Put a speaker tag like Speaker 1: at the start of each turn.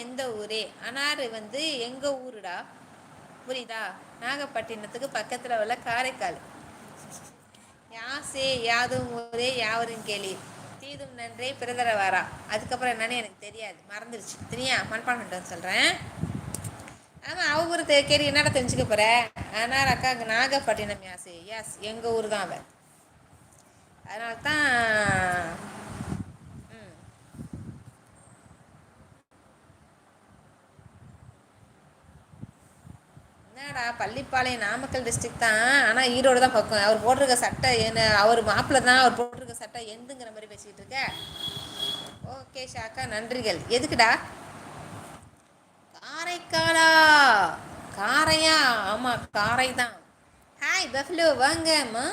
Speaker 1: எந்த ஊரே? அனாறு எங்கள் ஊருடா, புரியுதா? நாகப்பட்டினத்துக்கு பக்கத்தில் உள்ள காரைக்கால். யாசே யாதும் ஊரே யாவரும் கேளி, தீதும் நன்றே பிறதர வாரா. அதுக்கப்புறம் என்னன்னு எனக்கு தெரியாது, மறந்துடுச்சு. தெரியா மண்பான் பண்ணிட்டு சொல்கிறேன். ஆமாம், அவ ஊர் கேள்வி என்னடா தெரிஞ்சுக்க போகிற? ஆனால் அக்கா அங்கே நாகப்பட்டினம் யாசே. யாஸ், எங்கள் ஊர் தான் அவன். அதனால தான் என்னடா பள்ளிப்பாளையம் நாமக்கல் டிஸ்ட்ரிக்ட் தான், ஆனால் ஈரோடு தான் பக்கம். அவர் போட்டிருக்க சட்டை என்ன, அவர் மாப்பிள்ளை தான், அவர் போட்டிருக்க சட்டை எந்துங்கிற மாதிரி பேசிக்கிட்டு இருக்க. ஓகே ஷாக்கா, நன்றிகள். எதுக்குடா காரைக்காலா? காரையா? ஆமாம், காரை தான். ஹாய் பஃப்லோ, வாங்கம்மா.